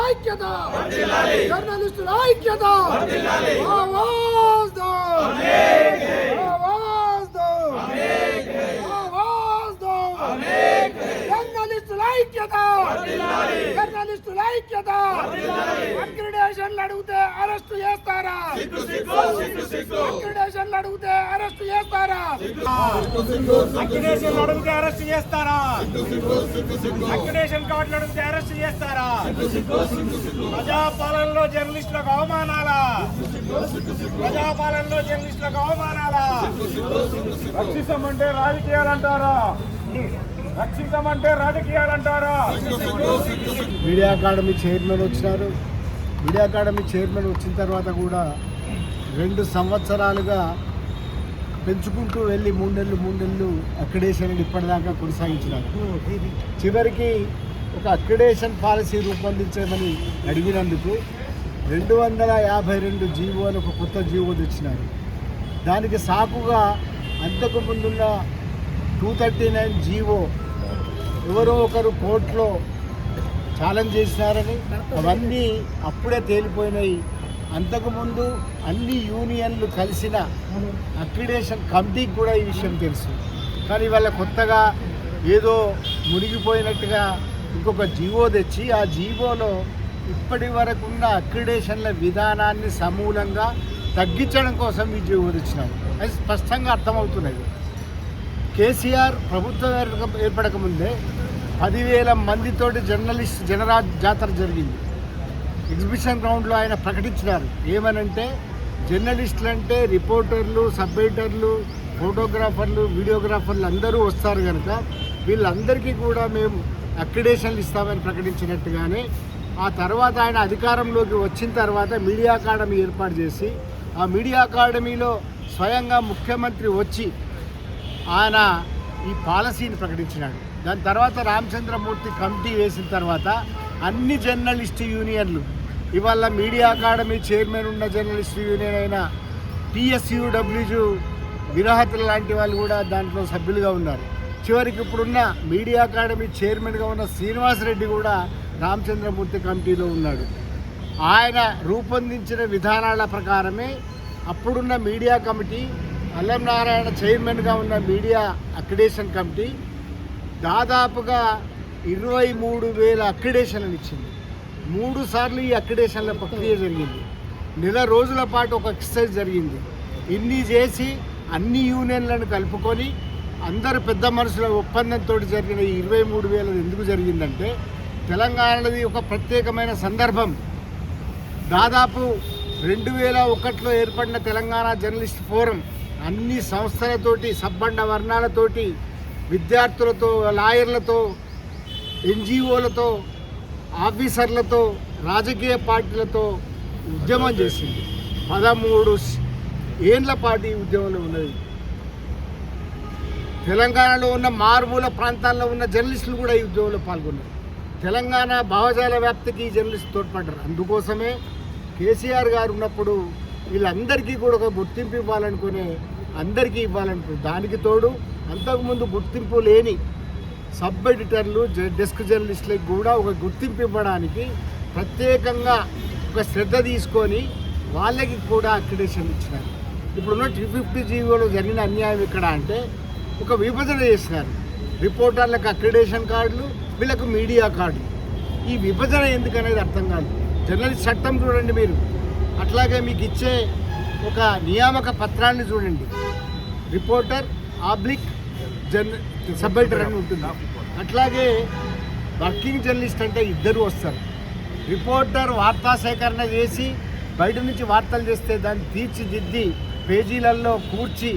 ఐక్యత జర్నలిస్టుల ఐక్యత ఆవాజ్ దో ఆవాజ్ దో ఆవాజ్ దో జర్నలిస్టుల ఐక్యత జర్నలిస్టుల ఐక్యత అక్రిడేషన్లు అడిగితే అరెస్టు చేస్తారా అక్రిడేషన్లు అడిగితే అరెస్టు చేస్తారా అక్రిడేషన్లు అడిగితే అరెస్టు చేస్తారా అక్రిడేషన్ కార్డులు అడిగితే అరెస్టు చేస్తారా ప్రజాపాలనలో జర్నలిస్టులకు అవమానాలా ప్రజాపాలనలో జర్నలిస్టులకు అవమానాలా రక్షిస్తామంటే రాజకీయాలంటారా రక్షిస్తామంటే రాజకీయాలంటారా మీడియా అకాడమీ చైర్మన్ వచ్చినారు. మీడియా అకాడమీ చైర్మన్ వచ్చిన తర్వాత కూడా 2 సంవత్సరాలుగా పెంచుకుంటూ వెళ్ళి 3 నెలలు అక్రిడేషన్ ఇప్పటిదాకా కొనసాగించినారు. చివరికి ఒక అక్రిడేషన్ పాలసీ రూపొందించమని అడిగినందుకు 252 జీవో అని ఒక కొత్త జీవో తెచ్చినారు. దానికి సాకుగా అంతకు ముందున్న 239 జీవో ఎవరో ఒకరు కోర్టులో ఛాలెంజ్ చేసినారని అవన్నీ అప్పుడే తేలిపోయినాయి. అంతకుముందు అన్ని యూనియన్లు కలిసిన అక్రిడేషన్ కమిటీకి కూడా ఈ విషయం తెలుసు. కానీ వాళ్ళ కొత్తగా ఏదో మునిగిపోయినట్టుగా ఇంకొక జీవో తెచ్చి ఆ జీవోలో ఇప్పటి వరకు ఉన్న అక్రిడేషన్ల విధానాన్ని సమూలంగా తగ్గించడం కోసం ఈ జీవో తెచ్చినారు. అది స్పష్టంగా అర్థమవుతున్నది. కేసీఆర్ ప్రభుత్వం ఏర్పడకముందే 10,000 మందితోటి జర్నలిస్ట్ జనరాజ్ జాతర జరిగింది. ఎగ్జిబిషన్ గ్రౌండ్లో ఆయన ప్రకటించినారు. ఏమనంటే జర్నలిస్టులు అంటే రిపోర్టర్లు, సబ్ ఎడిటర్లు, ఫోటోగ్రాఫర్లు, వీడియోగ్రాఫర్లు అందరూ వస్తారు కనుక వీళ్ళందరికీ కూడా మేము అక్రిడేషన్లు ఇస్తామని ప్రకటించినట్టుగానే ఆ తర్వాత ఆయన అధికారంలోకి వచ్చిన తర్వాత మీడియా అకాడమీ ఏర్పాటు చేసి ఆ మీడియా అకాడమీలో స్వయంగా ముఖ్యమంత్రి వచ్చి ఆయన ఈ పాలసీని ప్రకటించినాడు. దాని తర్వాత రామచంద్రమూర్తి కమిటీ వేసిన తర్వాత అన్ని జర్నలిస్టు యూనియన్లు ఇవాళ మీడియా అకాడమీ చైర్మన్ ఉన్న జర్నలిస్టు యూనియన్ అయిన TSUWజు విరాహతులు లాంటి వాళ్ళు కూడా దాంట్లో సభ్యులుగా ఉన్నారు. చివరికి ఇప్పుడున్న మీడియా అకాడమీ చైర్మన్గా ఉన్న శ్రీనివాసరెడ్డి కూడా రామచంద్రమూర్తి కమిటీలో ఉన్నాడు. ఆయన రూపొందించిన విధానాల ప్రకారమే అప్పుడున్న మీడియా కమిటీ, అల్లం నారాయణ చైర్మన్గా ఉన్న మీడియా అక్రిడేషన్ కమిటీ దాదాపుగా 23,000 అక్రిడేషన్లను ఇచ్చింది. 3 సార్లు ఈ అక్రిడేషన్ల ప్రక్రియ జరిగింది. నెల రోజుల పాటు ఒక ఎక్సర్సైజ్ జరిగింది. ఇన్ని చేసి అన్ని యూనియన్లను కలుపుకొని అందరు పెద్ద మనుషుల ఒప్పందంతో జరిగిన ఈ 23,000 ఎందుకు జరిగిందంటే తెలంగాణది ఒక ప్రత్యేకమైన సందర్భం. దాదాపు 2001లో ఏర్పడిన తెలంగాణ జర్నలిస్ట్ ఫోరం అన్ని సంస్థలతోటి, సబ్బండ వర్ణాలతోటి, విద్యార్థులతో, లాయర్లతో, NGOలతో, ఆఫీసర్లతో, రాజకీయ పార్టీలతో ఉద్యమం చేసింది. 13 ఏళ్ల పాటు ఉద్యమంలో ఉన్నది. తెలంగాణలో ఉన్న మారుమూల ప్రాంతాల్లో ఉన్న జర్నలిస్టులు కూడా ఈ ఉద్యమంలో పాల్గొన్నారు. తెలంగాణ భావజాల వ్యాప్తికి ఈ జర్నలిస్టు తోడ్పడ్డారు. అందుకోసమే కేసీఆర్ గారు ఉన్నప్పుడు వీళ్ళందరికీ కూడా ఒక గుర్తింపు ఇవ్వాలనుకునే, అందరికీ ఇవ్వాలనుకునే దానికి తోడు అంతకుముందు గుర్తింపు లేని సబ్ ఎడిటర్లు, డెస్క్ జర్నలిస్టులకు కూడా ఒక గుర్తింపు ఇవ్వడానికి ప్రత్యేకంగా ఒక శ్రద్ధ తీసుకొని వాళ్ళకి కూడా అక్రిడేషన్ ఇచ్చినారు. ఇప్పుడున్న 350 జీవోలో జరిగిన అన్యాయం ఇక్కడ అంటే ఒక విభజన చేసినారు. రిపోర్టర్లకు అక్రిడేషన్ కార్డులు, వీళ్ళకు మీడియా కార్డులు. ఈ విభజన ఎందుకనేది అర్థం కాదు. జర్నలిస్ట్ చట్టం చూడండి మీరు, అట్లాగే మీకు ఇచ్చే ఒక నియామక పత్రాన్ని చూడండి. రిపోర్టర్ / సబ్ ఎడిటర్ అని ఉంటుంది. అట్లాగే వర్కింగ్ జర్నలిస్ట్ అంటే 2 వస్తారు. రిపోర్టర్ వార్తా సేకరణ చేసి బయట నుంచి వార్తలు చేస్తే దాన్ని తీర్చిదిద్ది పేజీలలో కూర్చి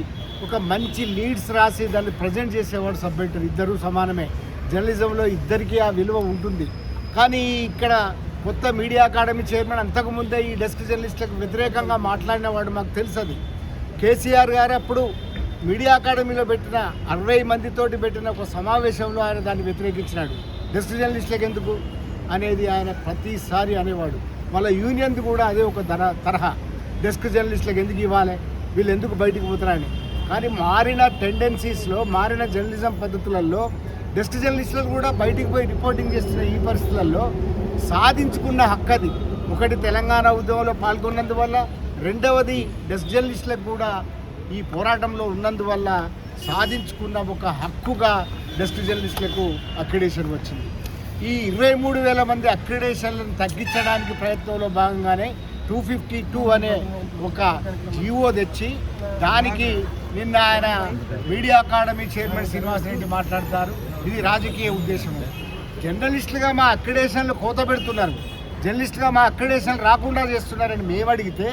ఒక మంచి లీడ్స్ రాసి దాన్ని ప్రజెంట్ చేసేవాడు సబ్ ఎడిటర్. 2 సమానమే. జర్నలిజంలో ఇద్దరికీ ఆ విలువ ఉంటుంది. కానీ ఇక్కడ కొత్త మీడియా అకాడమీ చైర్మన్ అంతకుముందే ఈ డెస్క్ జర్నలిస్టులకు వ్యతిరేకంగా మాట్లాడినవాడు మాకు తెలుసది. కేసీఆర్ గారు అప్పుడు మీడియా అకాడమీలో పెట్టిన 60 మందితోటి పెట్టిన ఒక సమావేశంలో ఆయన దాన్ని వ్యతిరేకించినాడు. డెస్క్ జర్నలిస్టులకు ఎందుకు అనేది ఆయన ప్రతిసారి అనేవాడు. వాళ్ళ యూనియన్ది కూడా అదే ఒక తరహా. డెస్క్ జర్నలిస్టులకు ఎందుకు ఇవ్వాలి, వీళ్ళు ఎందుకు బయటికి పోతారని. కానీ మారిన టెండెన్సీస్లో, మారిన జర్నలిజం పద్ధతులలో డెస్క్ జర్నలిస్టులు కూడా బయటికి పోయి రిపోర్టింగ్ చేస్తున్న ఈ పరిస్థితులలో సాధించుకున్న హక్కు అది. ఒకటి తెలంగాణ ఉద్యమంలో పాల్గొన్నందువల్ల, రెండవది డెస్క్ జర్నలిస్టులకు కూడా ఈ పోరాటంలో ఉన్నందువల్ల సాధించుకున్న ఒక హక్కుగా డెస్క్ జర్నలిస్టులకు అక్రిడేషన్ వచ్చింది. ఈ 23,000 మంది అక్రిడేషన్లను తగ్గించడానికి ప్రయత్నంలో భాగంగానే 252 అనే ఒక జీవో తెచ్చి దానికి నిన్న ఆయన media academy chairman Srinivas Reddy మాట్లాడతారు. ఇది రాజకీయ ఉద్దేశం. జర్నలిస్టులుగా మా అక్రిడేషన్లు కోత పెడుతున్నారు, జర్నలిస్టుగా మా అక్రిడేషన్లు రాకుండా చేస్తున్నారని మేము అడిగితే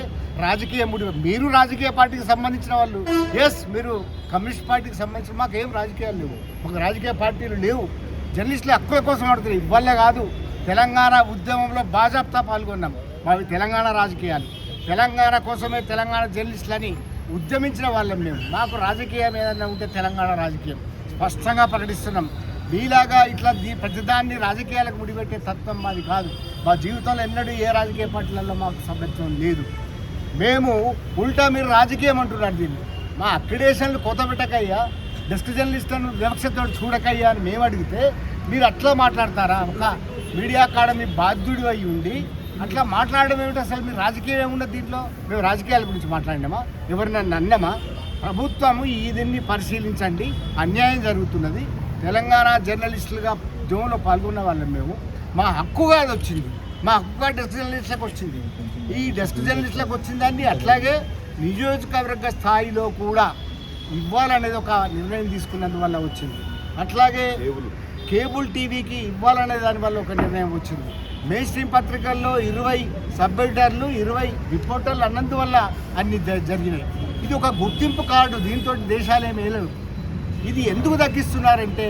రాజకీయ మీరు రాజకీయ పార్టీకి సంబంధించిన వాళ్ళు, ఎస్ మీరు కమ్యూనిస్ట్ పార్టీకి సంబంధించిన, మాకేం రాజకీయాలు లేవు, మాకు రాజకీయ పార్టీలు లేవు. జర్నలిస్టులు హక్కుల కోసం ఆడుతున్నారు. ఇవ్వలే కాదు, తెలంగాణ ఉద్యమంలో బాజాప్తా పాల్గొన్నాం. మావి తెలంగాణ రాజకీయాలు, తెలంగాణ కోసమే తెలంగాణ జర్నలిస్టులని ఉద్యమించిన వాళ్ళం మేము. మాకు రాజకీయం ఏదైనా ఉంటే తెలంగాణ రాజకీయం స్పష్టంగా ప్రకటిస్తున్నాం. మీలాగా ఇట్లా ప్రతిదాన్ని రాజకీయాలకు ముడిపెట్టే తత్వం మాది కాదు. మా జీవితంలో ఎన్నడూ ఏ రాజకీయ పార్టీలలో మాకు సభ్యత్వం లేదు. మేము ఉల్టా మీరు రాజకీయం అంటున్నారు దీన్ని. మా అక్రిడేషన్లు కొత్త పెట్టకయ్యా, డెస్క్ జర్నలిస్టులను వివక్షతో చూడకయ్యా అని మేము అడిగితే మీరు అట్లా మాట్లాడతారా? ఒక మీడియా అకాడమీ బాధ్యుడు అయి ఉండి అట్లా మాట్లాడడం ఏమిటి? అసలు మీరు రాజకీయం ఏమున్నది దీంట్లో? మేము రాజకీయాల గురించి మాట్లాడినామా? ఎవరినన్నా అన్నామా? ప్రభుత్వము దీన్ని పరిశీలించండి, అన్యాయం జరుగుతున్నది. తెలంగాణ జర్నలిస్టులుగా ఉద్యమంలో పాల్గొన్న వాళ్ళం మేము. మా హక్కుగా అది వచ్చింది, మా హక్కుగా డెస్క్ జర్నలిస్టులకు వచ్చింది. ఈ డెస్క్ జర్నలిస్టులకు వచ్చిందండి. అట్లాగే నియోజకవర్గ స్థాయిలో కూడా ఇవ్వాలనేది ఒక నిర్ణయం తీసుకున్నందువల్ల వచ్చింది. అట్లాగే కేబుల్ టీవీకి ఇవ్వాలనే దానివల్ల ఒక నిర్ణయం వచ్చింది. మెయిన్ స్ట్రీమ్ పత్రికల్లో 20 సబ్ ఎడిటర్లు, 20 రిపోర్టర్లు అన్నందువల్ల అన్ని జరిగినాయి. ఇది ఒక గుర్తింపు కార్డు, దీంతో దేశాలేమీ లేవు. ఇది ఎందుకు తగ్గిస్తున్నారంటే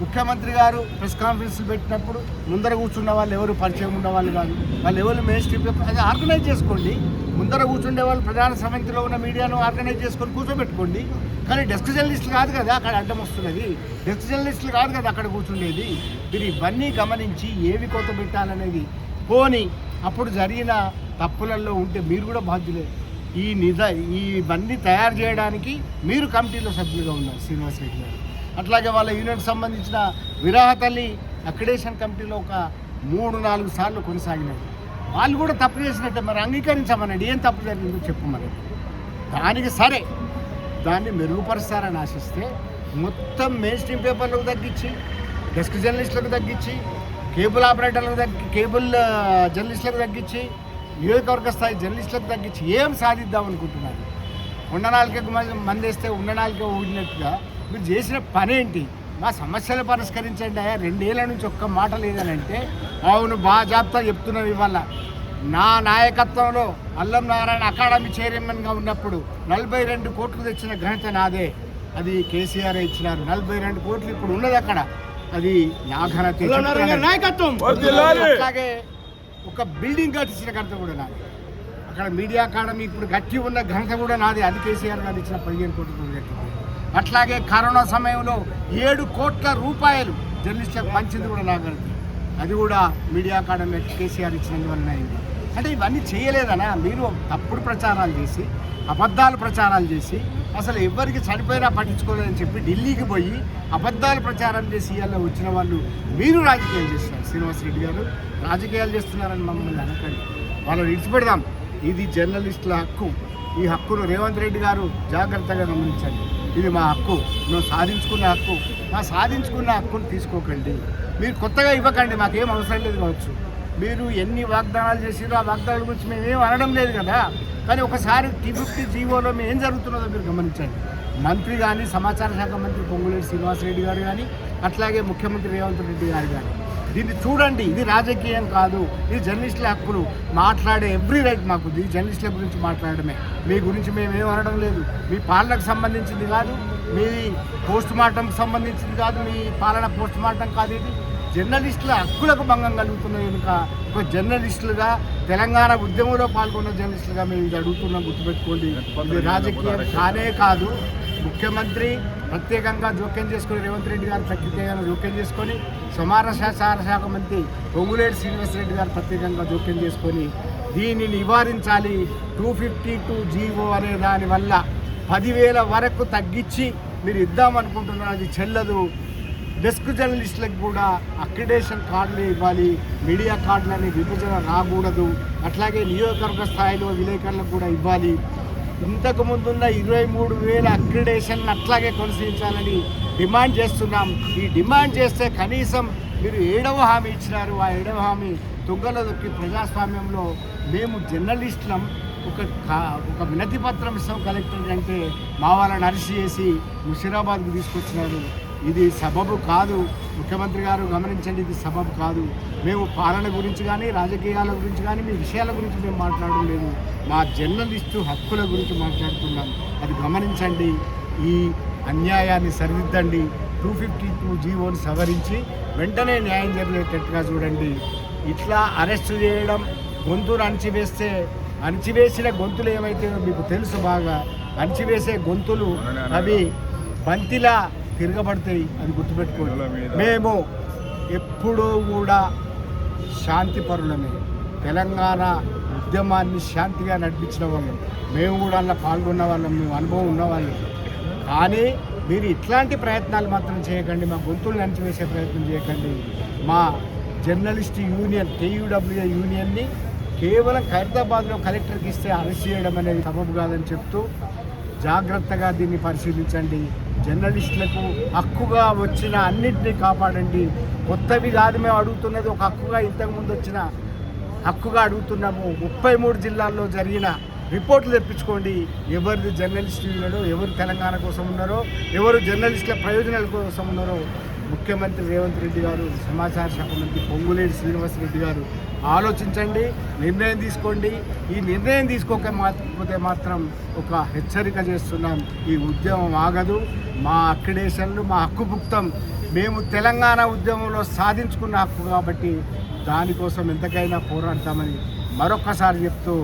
ముఖ్యమంత్రి గారు ప్రెస్ కాన్ఫరెన్స్లు పెట్టినప్పుడు ముందర కూర్చున్న వాళ్ళు ఎవరు పరిచయం ఉన్న వాళ్ళు కాదు, వాళ్ళు ఎవరు మెయిన్ స్ట్రీమ్ అది ఆర్గనైజ్ చేసుకోండి. ముందర కూర్చుండే వాళ్ళు ప్రధాన సమితిలో ఉన్న మీడియాను ఆర్గనైజ్ చేసుకొని కూర్చోబెట్టుకోండి. కానీ డెస్క్ జర్నలిస్టులు కాదు కదా అక్కడ అడ్డం వస్తున్నది, డెస్క్ జర్నలిస్టులు కాదు కదా అక్కడ కూర్చుండేది. మీరు ఇవన్నీ గమనించి ఏవి కొత్త పెట్టాలనేది పోని అప్పుడు జరిగిన తప్పులలో ఉంటే మీరు కూడా బాధ్యులే. ఇవన్నీ తయారు చేయడానికి మీరు కమిటీలో సభ్యులుగా ఉన్నారు శ్రీనివాస్ రెడ్డి గారు. అట్లాగే వాళ్ళ యూనిట్కి సంబంధించిన విరాహతల్లి అక్రిడేషన్ కమిటీలో ఒక 3-4 సార్లు కొనసాగినాయి. వాళ్ళు కూడా తప్పు చేసినట్టే, మరి అంగీకరించమనండి, ఏం తప్పు జరిగిందో చెప్పమని. దానికి సరే దాన్ని మెరుగుపరుస్తారని ఆశిస్తే మొత్తం మెయిన్ స్ట్రీమ్ పేపర్లకు తగ్గించి, డెస్క్ జర్నలిస్టులకు తగ్గించి, కేబుల్ ఆపరేటర్లకు కేబుల్ జర్నలిస్టులకు తగ్గించి, నియోజకవర్గ స్థాయి జర్నలిస్టులకు తగ్గించి ఏం సాధిద్దాం అనుకుంటున్నారు? ఉండనాలికకు మంది వేస్తే ఉండనాలిక ఊడినట్టుగా మీరు చేసిన పనేంటి? మా సమస్యలు పరిష్కరించండి అయ్యా. 2 ఏళ్ల నుంచి ఒక్క మాట లేదనంటే అవును బాజాప్తా చెప్తున్నారు. ఇవాళ నా నాయకత్వంలో అల్లం నారాయణ అకాడమీ చైర్మన్గా ఉన్నప్పుడు 42 కోట్లు తెచ్చిన ఘనత నాదే. అది కేసీఆర్ ఇచ్చినారు. 42 కోట్లు ఇప్పుడు ఉన్నది అక్కడ, అది నా ఘనత నాయకత్వం. అట్లాగే ఒక బిల్డింగ్ కట్టించిన ఘనత కూడా నాది. అక్కడ మీడియా అకాడమీ ఇప్పుడు గట్టి ఉన్న ఘనత కూడా నాది, అది కేసీఆర్ గారు ఇచ్చిన 15 కోట్లు కట్టింది. అట్లాగే కరోనా సమయంలో 7 కోట్ల రూపాయలు జర్నలిస్టులకు పంచింది కూడా నా ఘనత, అది కూడా మీడియా అకాడమీ కేసీఆర్ ఇచ్చినందువల్ల అయింది. అంటే ఇవన్నీ చేయలేదనా? మీరు తప్పుడు ప్రచారాలు చేసి, అబద్ధాలు ప్రచారాలు చేసి, అసలు ఎవరికి చనిపోయినా పట్టించుకోలేదని చెప్పి ఢిల్లీకి పోయి అబద్ధాలు ప్రచారం చేసి ఇలా వచ్చిన వాళ్ళు మీరు రాజకీయాలు చేస్తున్నారు. శ్రీనివాస్ రెడ్డి గారు రాజకీయాలు చేస్తున్నారని మమ్మల్ని అనకండి, వాళ్ళని విడిచిపెడదాం. ఇది జర్నలిస్టుల హక్కు. ఈ హక్కును రేవంత్ రెడ్డి గారు జాగ్రత్తగా గమనించండి. ఇది మా హక్కు, మేము సాధించుకున్న హక్కు. మా సాధించుకున్న హక్కును తీసుకోకండి, మీరు కొత్తగా ఇవ్వకండి, మాకేం అవసరం లేదు కావచ్చు. మీరు ఎన్ని వాగ్దానాలు చేసిరో ఆ వాగ్దానాల గురించి మేమేం అనడం లేదు కదా. కానీ ఒకసారి T50 జీవోలో మేము ఏం జరుగుతున్నదో మీరు గమనించండి. మంత్రి కానీ, సమాచార శాఖ మంత్రి పొంగులేటి శ్రీనివాస్ రెడ్డి గారు కానీ, అట్లాగే ముఖ్యమంత్రి రేవంత్ రెడ్డి గారు కానీ దీన్ని చూడండి. ఇది రాజకీయం కాదు, ఇది జర్నలిస్టుల హక్కులు. మాట్లాడే ఎవ్రీ రైట్ మాకు, ఇది జర్నలిస్టుల గురించి మాట్లాడమే. మీ గురించి మేమేం అనడం లేదు. మీ పాలనకు సంబంధించింది కాదు, మీ పోస్ట్ మార్టంకి సంబంధించింది కాదు, మీ పాలన పోస్ట్ మార్టం కాదు. ఇది జర్నలిస్టుల హక్కులకు భంగం కలుగుతున్నది కనుక ఒక జర్నలిస్టులుగా, తెలంగాణ ఉద్యమంలో పాల్గొన్న జర్నలిస్టులుగా మేము ఇది అడుగుతున్నాం, గుర్తుపెట్టుకోండి. ఇది రాజకీయం కానే కాదు. ముఖ్యమంత్రి ప్రత్యేకంగా జోక్యం చేసుకొని, రేవంత్ రెడ్డి గారు ప్రత్యేకంగా జోక్యం చేసుకొని, సమాచార శాఖ మంత్రి పొంగులేటి శ్రీనివాస్ రెడ్డి గారు ప్రత్యేకంగా జోక్యం చేసుకొని దీన్ని నివారించాలి. 252 జీవో అనే దానివల్ల 10,000 వరకు తగ్గించి మీరు ఇద్దామనుకుంటున్నారు, అది చెల్లదు. డెస్క్ జర్నలిస్టులకు కూడా అక్రిడేషన్ కార్డులు ఇవ్వాలి, మీడియా కార్డులని విభజన రాకూడదు, అట్లాగే నియోజకవర్గ స్థాయిలో విలేకరులకు కూడా ఇవ్వాలి. ఇంతకు ముందున్న 23,000 అక్రిడేషన్ అట్లాగే కొనసాగించాలని డిమాండ్ చేస్తున్నాం. ఈ డిమాండ్ చేస్తే కనీసం మీరు 7వ హామీ ఇచ్చినారు, ఆ 7వ హామీ తుంగలో దొక్కి ప్రజాస్వామ్యంలో మేము జర్నలిస్టులం ఒక వినతి పత్రం ఇస్తాం కలెక్టర్ అంటే మా వాళ్ళని అరెస్ట్ చేసి ముషీరాబాద్కు తీసుకొచ్చినారు. ఇది సబబు కాదు. ముఖ్యమంత్రి గారు గమనించండి, ఇది సబబు కాదు. మేము పాలన గురించి కానీ రాజకీయాల గురించి కానీ మీ విషయాల గురించి మేము మాట్లాడడం లేదు, మా జర్నలిస్టు హక్కుల గురించి మాట్లాడుతున్నాం. అది గమనించండి, ఈ అన్యాయాన్ని సరిదిద్దండి. 252 జీవోని సవరించి వెంటనే న్యాయం జరిగేటట్టుగా చూడండి. ఇట్లా అరెస్టు చేయడం, గొంతును అణిచివేసిన గొంతులు ఏమైతే మీకు తెలుసు బాగా, అణిచివేసే గొంతులు అవి బంతిలా తిరగబడతాయి, అది గుర్తుపెట్టుకోండి. మేము ఎప్పుడూ కూడా శాంతిపరులమే. తెలంగాణ ఉద్యమాన్ని శాంతిగా నడిపించిన వాళ్ళం, మేము కూడా అలా పాల్గొన్న వాళ్ళం, మేము అనుభవం ఉన్నవాళ్ళం. కానీ మీరు ఇట్లాంటి ప్రయత్నాలు మాత్రం చేయకండి, మా గొంతులను అణిచివేసే ప్రయత్నం చేయకండి. మా జర్నలిస్ట్ యూనియన్ KUWA యూనియన్ని కేవలం ఖైరతాబాద్లో కలెక్టర్కి ఇస్తే అరెస్ట్ చేయడం అనేది సబబు కాదని చెప్తూ జాగ్రత్తగా దీన్ని పరిశీలించండి. జర్నలిస్టులకు హక్కుగా వచ్చిన అన్నింటినీ కాపాడండి. కొత్తవి కాదు మేము అడుగుతున్నది, ఒక హక్కుగా ఇంతకుముందు వచ్చిన హక్కుగా అడుగుతున్నాము. 33 జిల్లాల్లో జరిగిన రిపోర్ట్లు తెప్పించుకోండి. ఎవరిది జర్నలిస్ట్ యూనియనో, ఎవరు తెలంగాణ కోసం ఉన్నారో, ఎవరు జర్నలిస్టుల ప్రయోజనాల కోసం ఉన్నారో ముఖ్యమంత్రి రేవంత్ రెడ్డి గారు, సమాచార శాఖ మంత్రి పొంగులేటి శ్రీనివాసరెడ్డి గారు ఆలోచించండి, నిర్ణయం తీసుకోండి. ఈ నిర్ణయం తీసుకోకపోతే మాత్రం ఒక హెచ్చరిక చేస్తున్నాం, ఈ ఉద్యమం ఆగదు. మా అక్రిడేషన్లు, మా హక్కుభుక్తం మేము తెలంగాణ ఉద్యమంలో సాధించుకున్న హక్కు కాబట్టి దానికోసం ఎంతకైనా పోరాడతామని మరొక్కసారి చెప్తూ